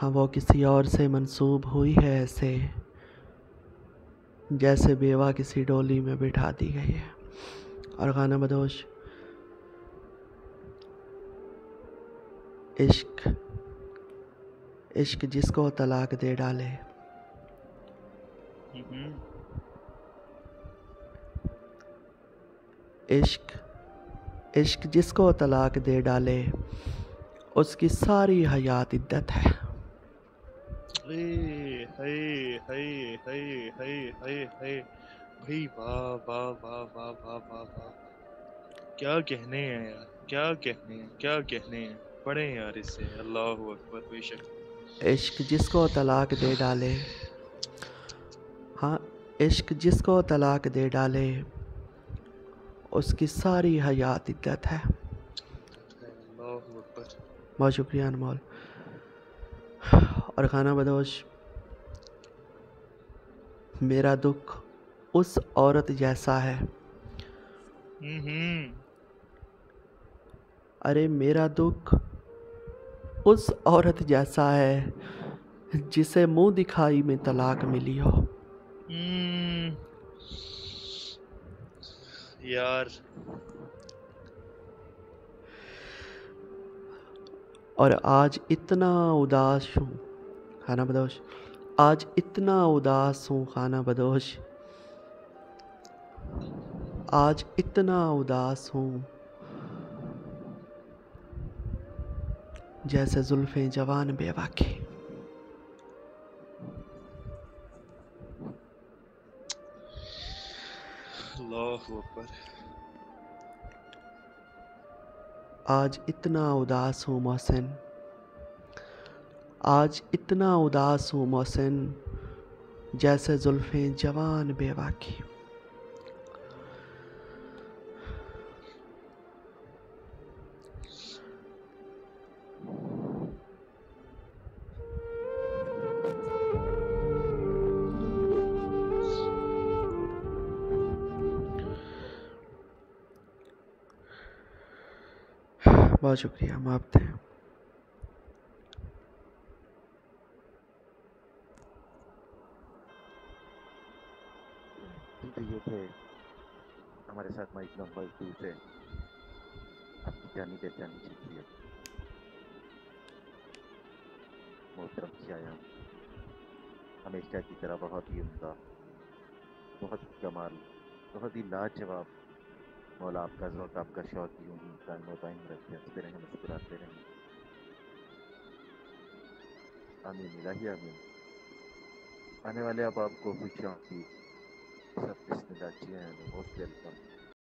ہاں وہ کسی اور سے منسوب ہوئی ہے ایسے جیسے بیوہ کسی ڈولی میں بٹھا دی گئی ہے. اور خانہ بدوش عشق عشق جس کو طلاق دے ڈالے، عشق عشق جس کو طلاق دے ڈالے اس کی ساری حیات عدت ہے. بھائی واہ واہ واہ واہ واہ واہ واہ، کیا کہنے ہیں یار، کیا کہنے ہیں، کیا کہنے ہیں. پڑھیں یار اس سے. اللہ اکبر. بے شک عشق جس کو طلاق دے ڈالے، ہاں عشق جس کو طلاق دے ڈالے اس کی ساری حیات عدت ہے. اللہ اکبر. بہت شکریہ انمول. اور خانہ بدوش میرا دکھ اس عورت جیسا ہے، ارے میرا دکھ اس عورت جیسا ہے جسے منہ دکھائی میں طلاق ملی ہو. یار اور آج اتنا اداس ہوں خانہ بدوش، آج اتنا اداس ہوں خانہ بدوش، آج اتنا اداس ہوں جیسے زلفیں جوان بیوہ کی. اللہ اکبر. آج اتنا اداس ہوں محسن، آج اتنا اداس ہوں محسن جیسے زلفیں جوان بیوہ کی. بہت شکریہ. ہم آپ ہیں. جی تو یہ تھے ہمارے ساتھ مائک نمبر 2 سے آپ کی جانی پہچانی شخصیت محترم شایان، ہمیشہ کی طرح بہت ہی عمدہ، بہت ہی کمال، بہت ہی لاجواب. مولا آپ کا ذوق، آپ کا شوق یوں ہی قائم و دائم رکھے، ہنستے رہیں، مسکراتے رہیں. آمین الہی آمین. آنے والے اب آپ کو خوشیوں کی سب قسم کا موسٹ ویلکم.